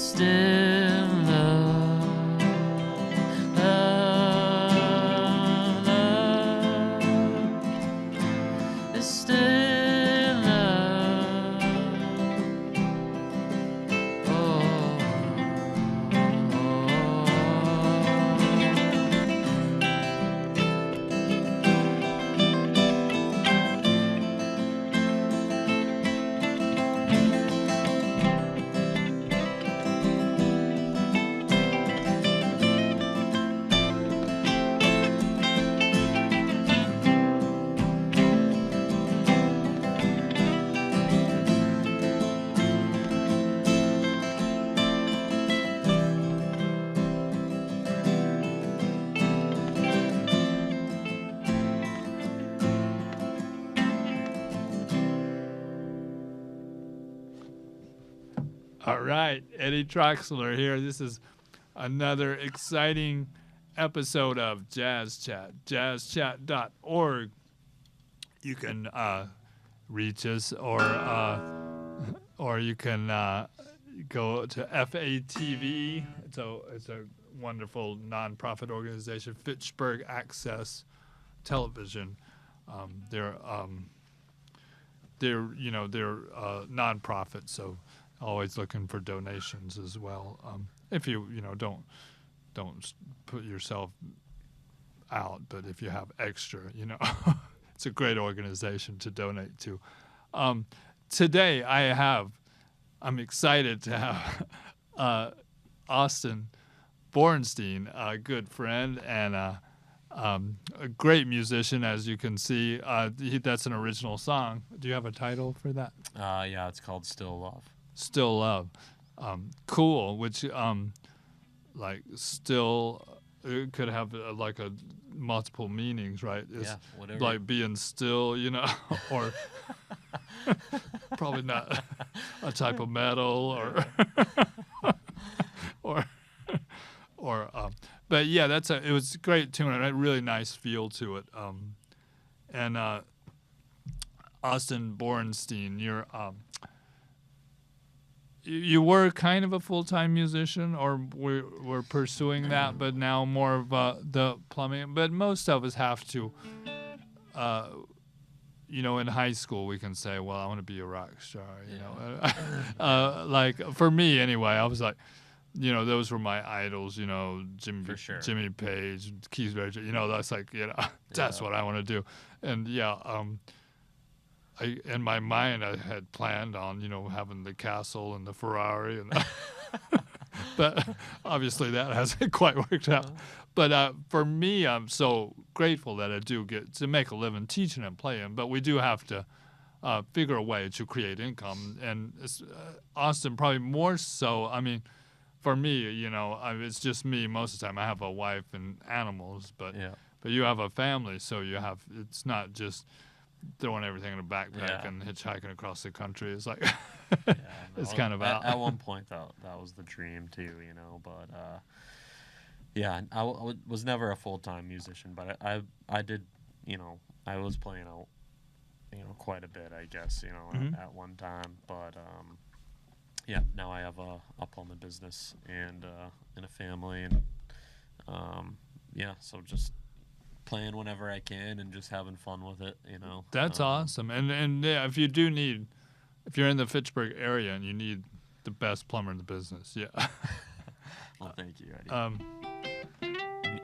still love, love, love is still love. Oh. All right, Eddie Troxler here. This is another exciting episode of Jazz Chat, jazzchat.org. You can reach us, or you can go to FATV. It's a wonderful nonprofit organization, Fitchburg Access Television. They're nonprofit, so always looking for donations as well. If you don't put yourself out, but if you have extra, it's a great organization to donate to. Today I'm excited to have Austin Bornstein, a good friend and a great musician, as you can see. That's an original song. Do you have a title for that? Yeah, it's called Still Love. Still Love. Cool, which like still it could have like a multiple meanings, right? It's whatever. Like being still, or probably not a type of metal or but yeah, it was a great tune and a really nice feel to it. And Austin Bornstein, you were kind of a full-time musician, or we're pursuing that, but now more of the plumbing. But most of us have to, in high school we can say, well, I want to be a rock star, like for me anyway, I was like, those were my idols, Jimmy Page, Keith Richards, that's like, that's what I want to do. And in my mind, I had planned on, having the castle and the Ferrari, but obviously that hasn't quite worked out. But for me, I'm so grateful that I do get to make a living teaching and playing. But we do have to figure a way to create income. And Austin probably more so. I mean, for me, it's just me most of the time. I have a wife and animals, but you have a family, so it's not just throwing everything in a backpack and hitchhiking across the country. It's like it's kind of out. At one point that was the dream too, but I was never a full-time musician, but I did, I was playing out quite a bit, I guess, at one time, but now I have a plumbing business and a family, and so just playing whenever I can and just having fun with it, That's awesome. And if you're in the Fitchburg area and you need the best plumber in the business, Well, thank you, Eddie.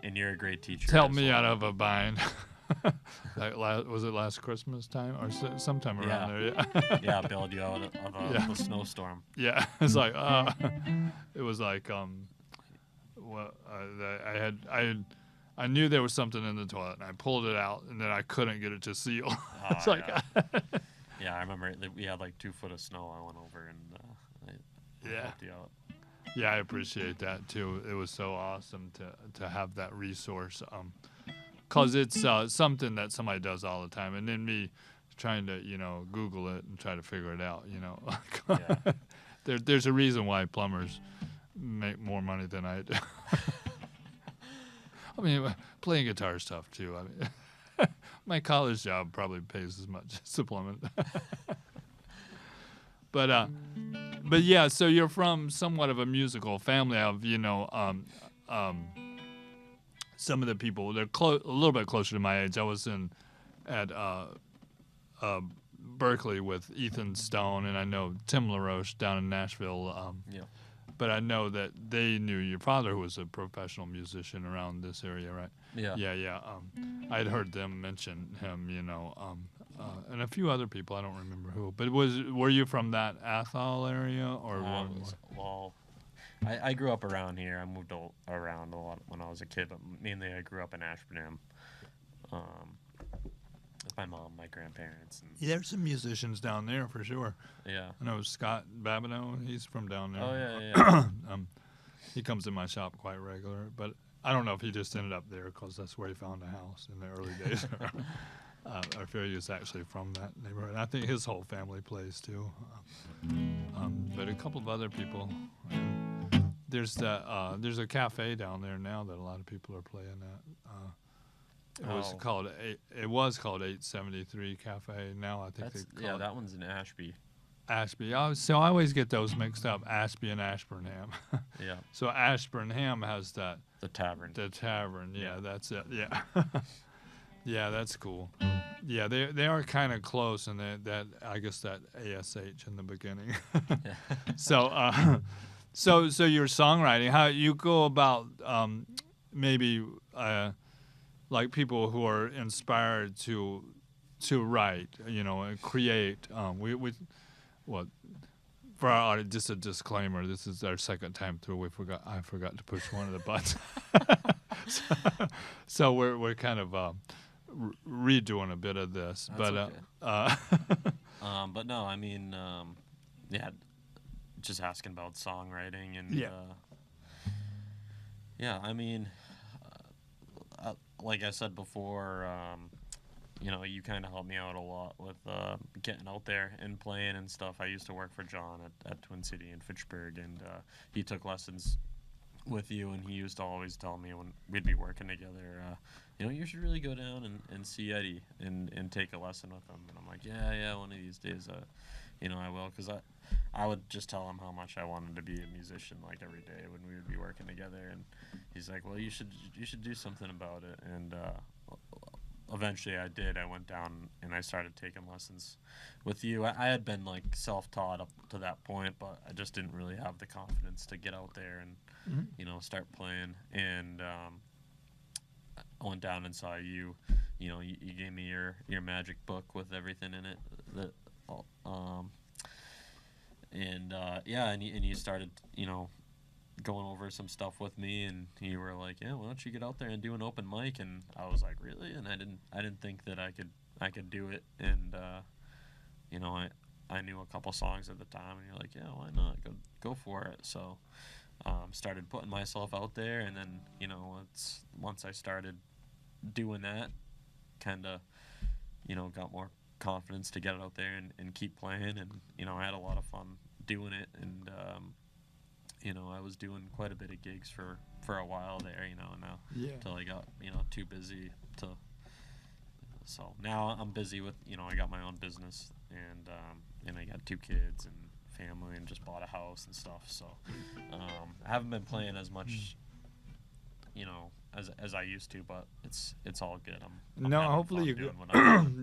And you're a great teacher. Help me out of a bind. Was it last Christmas time or sometime around there? Yeah, bailed you out of the snowstorm. Yeah, it's like it was like I knew there was something in the toilet, and I pulled it out, and then I couldn't get it to seal. It's like, I remember we had like 2 foot of snow. I went over and helped you out. Yeah, I appreciate that too. It was so awesome to have that resource, cause it's something that somebody does all the time, and then me trying to Google it and try to figure it out. There's a reason why plumbers make more money than I do. I mean, playing guitar is tough too. I mean, my college job probably pays as much as the plumbing. But But yeah, so you're from somewhat of a musical family of, some of the people, they're a little bit closer to my age. I was at Berkeley with Ethan Stone, and I know Tim LaRoche down in Nashville. Yeah. But I know that they knew your father, who was a professional musician around this area, right? Yeah. Yeah. I'd heard them mention him, and a few other people. I don't remember who. But were you from that Athol area, or well, I grew up around here. I moved around a lot when I was a kid, but mainly I grew up in Ashburnham. With my mom, my grandparents. And there's some musicians down there for sure. yeah. I know Scott Babineau. He's from down there. Oh yeah. He comes in my shop quite regular, but I don't know if he just ended up there because that's where he found a house in the early days. I feel he was actually from that neighborhood. I think his whole family plays too. But a couple of other people. There's a cafe down there now that a lot of people are playing at. It was called 873 Cafe. Now I think that one's in Ashby. Ashby. So I always get those mixed up, Ashby and Ashburnham. Yeah. So Ashburnham has that. The tavern. The tavern. Yeah, that's it. Yeah. Yeah, that's cool. Yeah, they are kind of close, and that I guess that ASH in the beginning. So your songwriting, how you go about maybe like people who are inspired to write, and create. For our audience, just a disclaimer. This is our second time through. I forgot to push one of the buttons. So we're kind of redoing a bit of this. That's but no, I mean, just asking about songwriting and I mean, like I said before, you kind of helped me out a lot with getting out there and playing and stuff. I used to work for John at Twin City in Fitchburg, and he took lessons with you, and he used to always tell me when we'd be working together, you should really go down and see Eddie and take a lesson with him. And I'm like, yeah, one of these days, I will, because I would just tell him how much I wanted to be a musician, like every day when we would be working together. And he's like, well, you should do something about it. And eventually I did. I went down and I started taking lessons with you. I had been like self-taught up to that point, but I just didn't really have the confidence to get out there and start playing. And I went down and saw you. You gave me your magic book with everything in it. And you started going over some stuff with me, and you were like, yeah, why don't you get out there and do an open mic? And I was like, really? And I didn't think that I could do it. And I knew a couple songs at the time, and you're like, yeah, why not? Go for it. So started putting myself out there, and then once I started doing that, kind of got more confidence to get it out there and keep playing. And I had a lot of fun doing it. And I was doing quite a bit of gigs for a while there, until I got too busy to. So now I'm busy with I got my own business, and I got 2 kids and family, and just bought a house and stuff. So I haven't been playing as much as I used to, but it's all good. I'm hopefully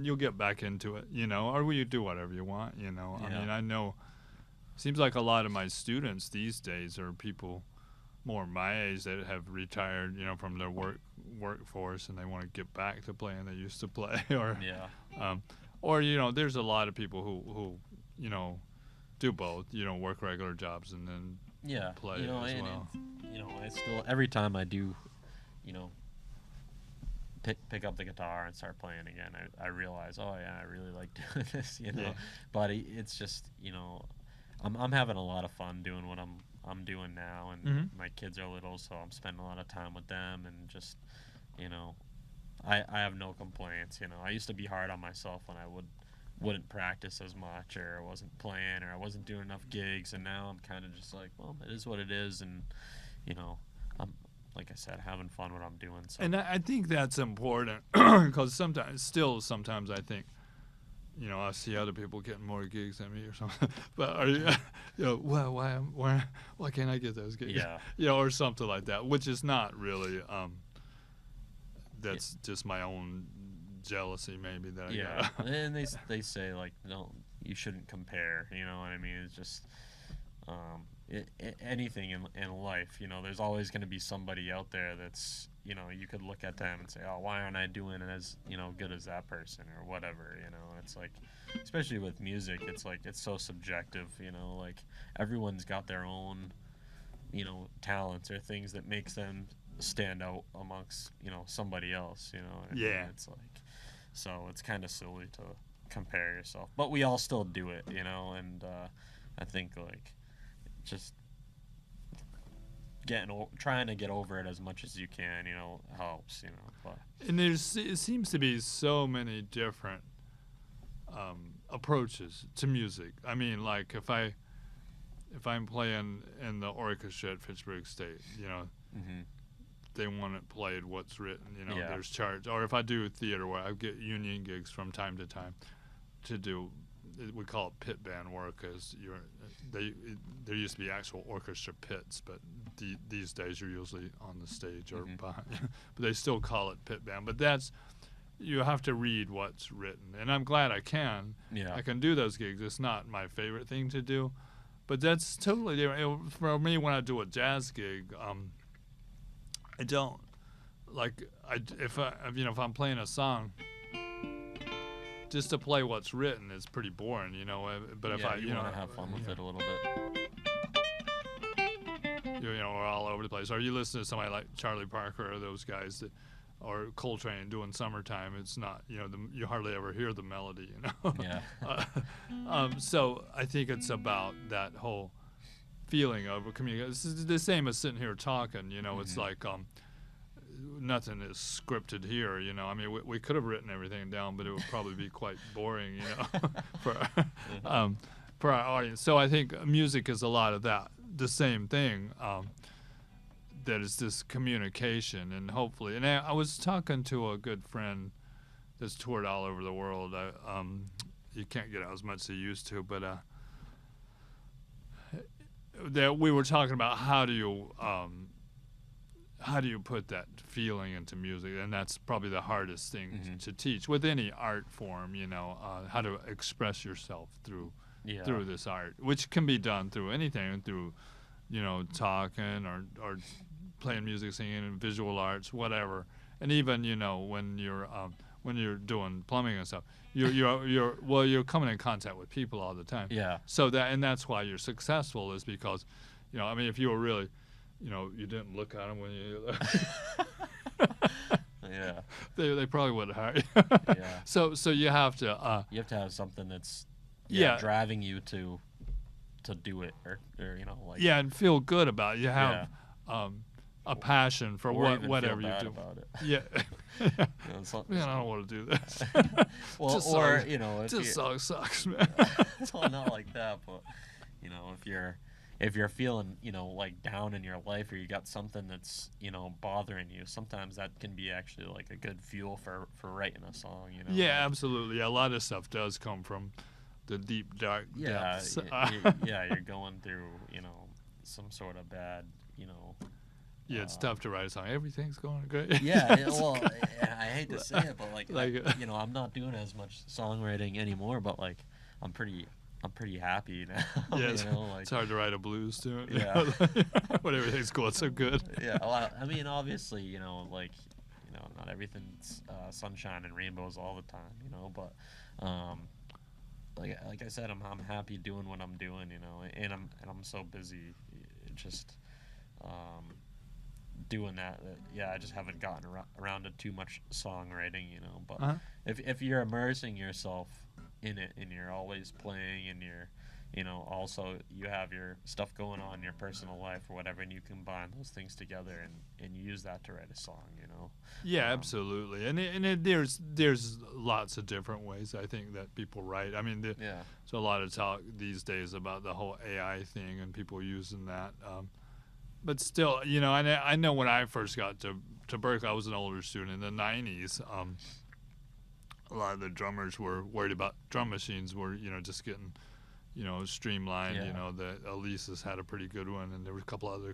you'll get back into it, or will you do whatever you want, I mean, I know seems like a lot of my students these days are people more my age that have retired, from their workforce, and they want to get back to playing they used to play, or there's a lot of people who do both, work regular jobs and then play as well. I still, every time I do pick up the guitar and start playing again, I realize, oh yeah, I really like doing this, but it's just I'm having a lot of fun doing what I'm doing now, and my kids are little, so I'm spending a lot of time with them, and just I have no complaints. I used to be hard on myself when I wouldn't practice as much, or I wasn't playing, or I wasn't doing enough gigs, and now I'm kind of just like, well, it is what it is, and I'm, like I said, having fun what I'm doing. So. And I think that's important because sometimes I think I see other people getting more gigs than me or something. But are you, why can't I get those gigs? Yeah. Or something like that, which is not really. That's just my own jealousy, maybe. That Yeah, and they say like no, you shouldn't compare. You know what I mean? It's just anything in life. There's always going to be somebody out there that's you could look at them and say, oh, why aren't I doing it as good as that person or whatever. It's like, especially with music, it's like it's so subjective. Like everyone's got their own talents or things that makes them stand out amongst somebody else. Yeah. It's like, so it's kind of silly to compare yourself, but we all still do it. And I think like just trying to get over it as much as you can helps. But And it seems to be so many different approaches to music. I mean, like if I'm playing in the orchestra at Fitchburg State, mm-hmm. they want it played what's written. Yeah. There's charge. Or if I do theater, where I get union gigs from time to time to do, we call it pit band work, as there used to be actual orchestra pits, but these days you're usually on the stage or mm-hmm. behind. But they still call it pit band. But you have to read what's written, and I'm glad I can. Yeah. I can do those gigs. It's not my favorite thing to do, but that's totally different. For me, when I do a jazz gig, I don't like if I'm playing a song, just to play what's written is pretty boring, But if you want to have fun with it a little bit, we're all over the place. Or you listen to somebody like Charlie Parker or those guys or Coltrane doing Summertime. It's not, you hardly ever hear the melody, Yeah. So I think it's about that whole feeling of a communication. It's the same as sitting here talking. Mm-hmm. It's like nothing is scripted here. I mean, we could have written everything down, but it would probably be quite boring, for our audience. So I think music is a lot of that. The same thing. That is this communication, and hopefully. And I was talking to a good friend that's toured all over the world. You can't get out as much as you used to, but that we were talking about how do you put that feeling into music, and that's probably the hardest thing mm-hmm. to teach with any art form. How to express yourself through this art, which can be done through anything, through talking or playing music, singing, and visual arts, whatever. And even when you're doing plumbing and stuff, you're coming in contact with people all the time. Yeah. So that's why you're successful, is because, I mean, if you were really, you didn't look at them when you. Yeah. They probably wouldn't hire you. Yeah. So you have to. You have to have something that's driving you to do it, or like. Yeah, and feel good about it. You have a passion for whatever you do. About it. Yeah. Man, I don't want to do this. Well, this song sucks, man. Well, not like that, but if you're feeling like down in your life, or you got something that's bothering you, sometimes that can be actually like a good fuel for writing a song. Yeah, absolutely. A lot of stuff does come from the deep dark depths. You're going through some sort of bad Yeah, it's tough to write a song. Everything's going great. Yeah, well, I hate to say it, but I'm not doing as much songwriting anymore. But like, I'm pretty happy now. Yeah, it's hard to write a blues tune. Yeah, when everything's going so good. Yeah, well, I mean, obviously, not everything's sunshine and rainbows all the time, but like I said, I'm happy doing what I'm doing, and I'm so busy, just doing that. I just haven't gotten around to too much songwriting, but if you're immersing yourself in it, and you're always playing, and you're also you have your stuff going on in your personal life or whatever, and you combine those things together and you use that to write a song. Yeah, absolutely. And there's lots of different ways, I think, that people write. I mean, there's a lot of talk these days about the whole AI thing and people using that. But still, and I know when I first got to Berkeley, I was an older student in the 90s. a lot of the drummers were worried about drum machines were, just getting, streamlined. Yeah. The Elisa's had a pretty good one, and there were a couple other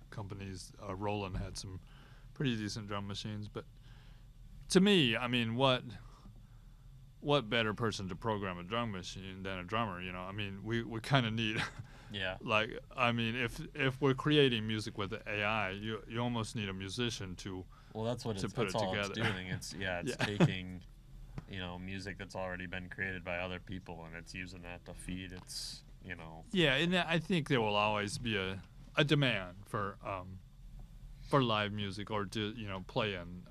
companies. Roland had some pretty decent drum machines. But to me, I mean, what better person to program a drum machine than a drummer? We kind of need. Yeah. Like, I mean, if we're creating music with the AI, you almost need a musician to. Well, that's what put that's it all together. it's doing. It's taking, music that's already been created by other people, and it's using that to feed its, Yeah, and I think there will always be a demand for live music or to play in,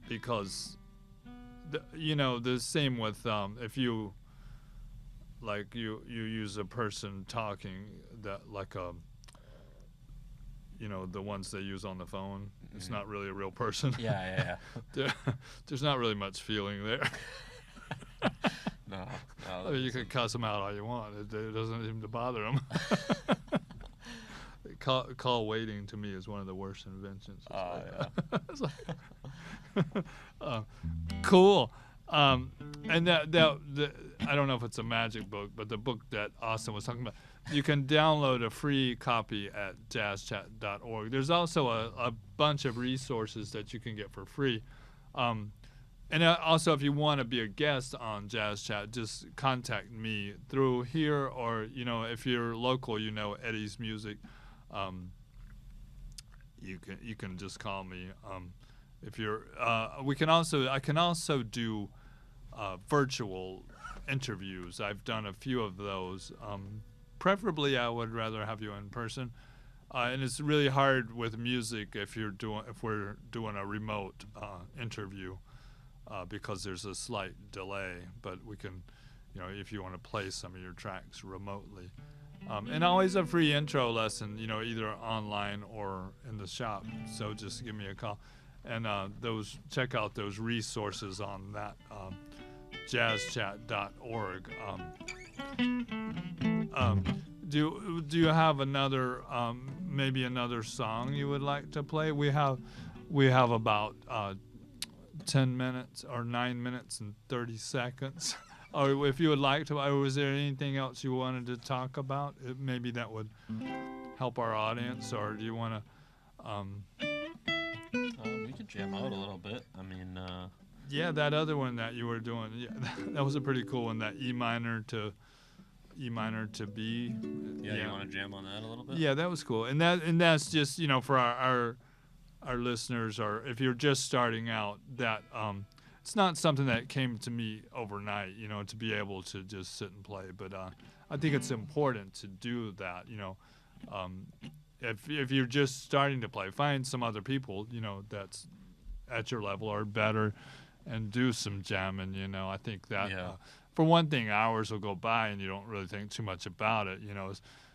because the same with if you like you use a person talking that like the ones they use on the phone. It's not really a real person. Yeah. There's not really much feeling there. No. I mean, you can cuss them out all you want. It doesn't seem to bother them. Call waiting to me is one of the worst inventions. It's cool. And that I don't know if it's a magic book, but the book that Austin was talking about, you can download a free copy at jazzchat.org. There's also a bunch of resources that you can get for free. And also, if you want to be a guest on Jazz Chat, just contact me through here, or if you're local, Eddie's Music, you can just call me. If you're, I can also do virtual interviews. I've done a few of those. Preferably, I would rather have you in person. And it's really hard with music if we're doing a remote interview. Because there's a slight delay, but we can, if you want to play some of your tracks remotely. And always a free intro lesson, either online or in the shop. So just give me a call. And check out those resources on that jazzchat.org. Do you have another maybe another song you would like to play? We have about 10 minutes or 9 minutes and 30 seconds. Or if you would like to, or was there anything else you wanted to talk about? Maybe that would help our audience, or do you want to? We could jam out a little bit. I mean, yeah, that other one that you were doing, that was a pretty cool one. That E minor to B. Yeah, you want to jam on that a little bit? Yeah, that was cool, and that's just for our listeners, or if you're just starting out, that it's not something that came to me overnight, to be able to just sit and play. But I think it's important to do that, if you're just starting to play, find some other people, that's at your level or better, and do some jamming. I think that for one thing, hours will go by and you don't really think too much about it.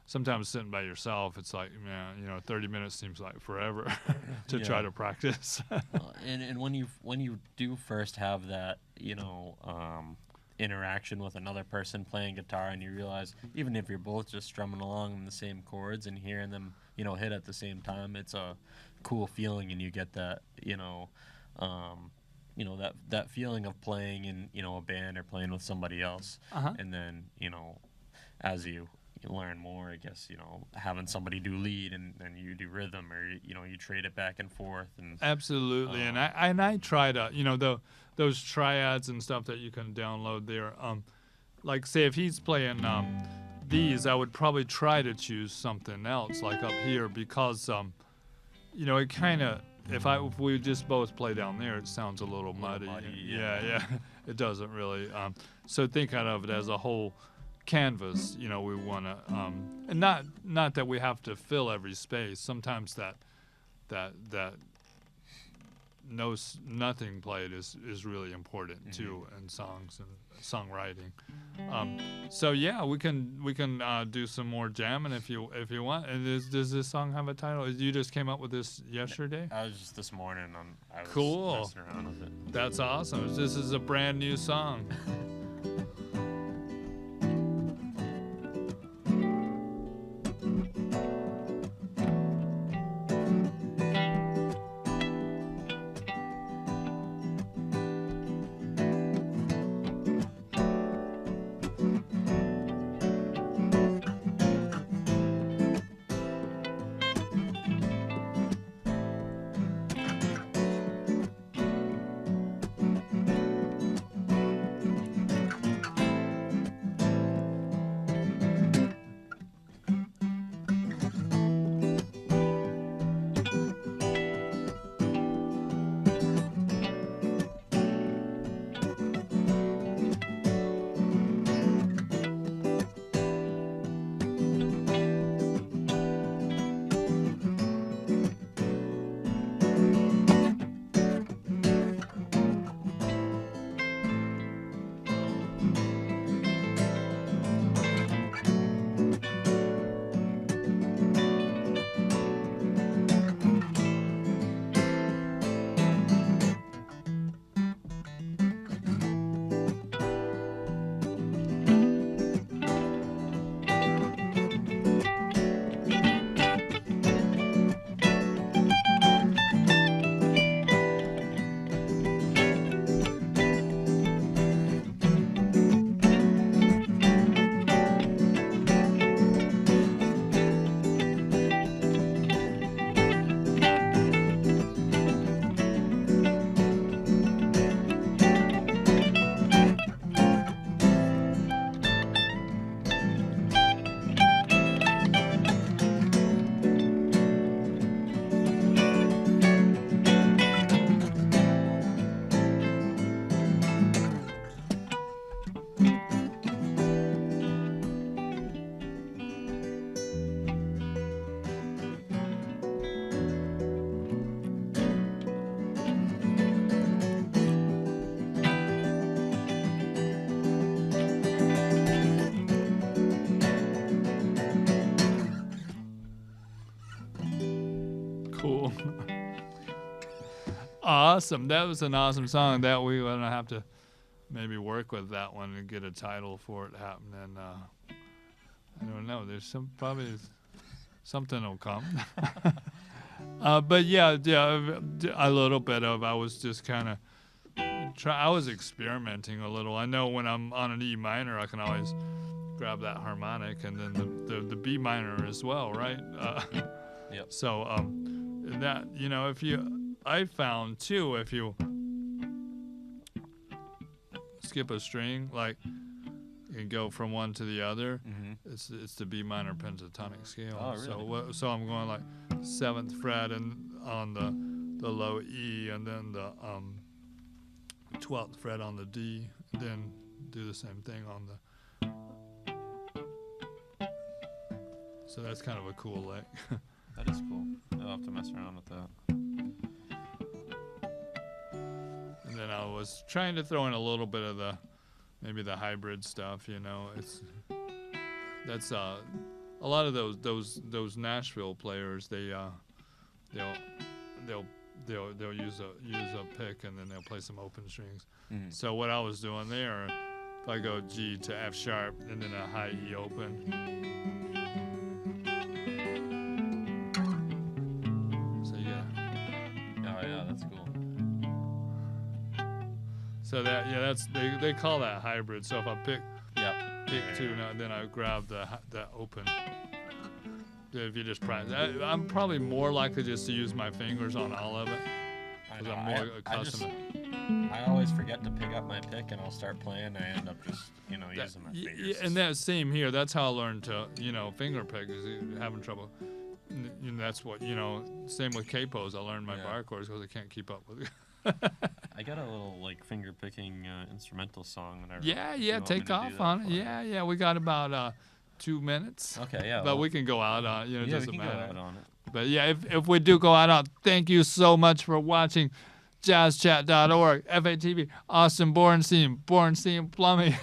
Sometimes sitting by yourself, it's like, man, 30 minutes seems like forever to try to practice. and when you do first have that, interaction with another person playing guitar, and you realize even if you're both just strumming along in the same chords and hearing them, hit at the same time, it's a cool feeling, and you get that, that feeling of playing in, a band or playing with somebody else. And then, as you learn more, I guess, having somebody do lead and you do rhythm, or you trade it back and forth. And absolutely. And I try to, those triads and stuff that you can download there, like say if he's playing these, I would probably try to choose something else like up here, because it kind of, if we just both play down there, it sounds a little muddy. Yeah. It doesn't really. So thinking of it as a whole canvas, we want to, and not that we have to fill every space. Sometimes that nothing played is really important too in songs and songwriting. So yeah, we can do some more jamming if you want. And does this song have a title? You just came up with this yesterday? I was just this morning. I was cool. messing around with it. That's awesome. This is a brand new song. Cool. Awesome. That was an awesome song. That we going to have to maybe work with that one and get a title for it happening. I don't know. There's probably something will come. But yeah, a little bit of. I was just kind of I was experimenting a little. I know when I'm on an E minor, I can always grab that harmonic and then the B minor as well, right? Yep. So that I found too, if you skip a string, like you can go from one to the other. Mm-hmm. It's the B minor pentatonic scale. Oh, really? So I'm going like 7th fret and on the low E, and then the 12th fret on the D, then do the same thing on the. So that's kind of a cool lick. That is cool. I'll have to mess around with that. And then I was trying to throw in a little bit of maybe the hybrid stuff. That's a lot of those Nashville players. They'll use a pick and then they'll play some open strings. Mm-hmm. So what I was doing there, if I go G to F sharp and then a high E open. So yeah. Oh yeah, that's cool. So that's they call that hybrid. So if I pick two, then I grab the open. If you just practice, I'm probably more likely just to use my fingers on all of it because I'm more accustomed. I always forget to pick up my pick and I'll start playing. I end up just using my fingers. And that same here. That's how I learned to finger pick is having trouble. And that's what Same with capos. I learned my bar chords because I can't keep up with it. I got a little like finger picking instrumental song. Whenever, take off on it. Yeah. We got about 2 minutes. Okay, yeah. But we can go out. It doesn't we can matter. go out on it. But yeah, if we do go out, thank you so much for watching jazzchat.org, FATV, Austin Bornstein Plumbing.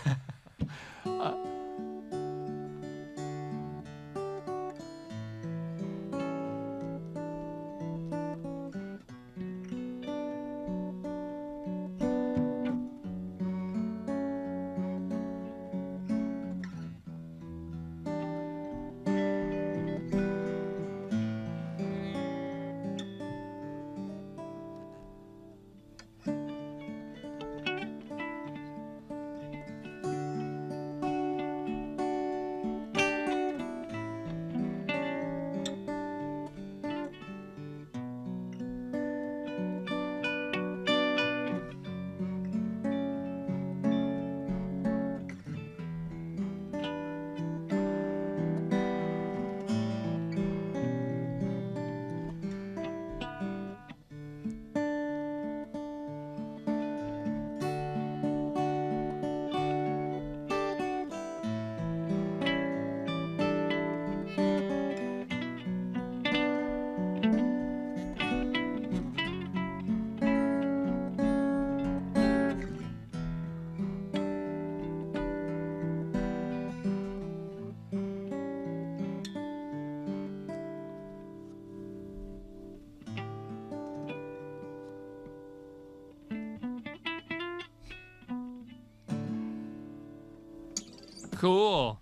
Cool.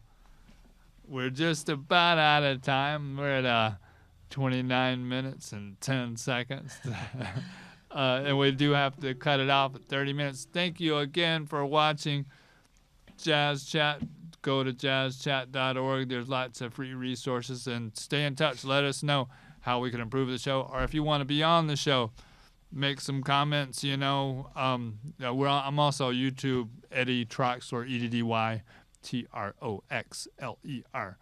We're just about out of time. We're at 29 minutes and 10 seconds. And we do have to cut it off at 30 minutes. Thank you again for watching Jazz Chat. Go to jazzchat.org. There's lots of free resources. And stay in touch. Let us know how we can improve the show. Or if you want to be on the show, make some comments. I'm also YouTube, Eddie Troxler, EDDYTROXLER,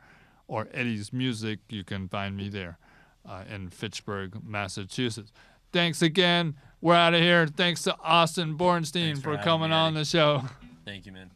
or Eddie's Music. You can find me there in Fitchburg, Massachusetts. Thanks again. We're out of here. Thanks to Austin Bornstein for coming on the show. Thank you, man.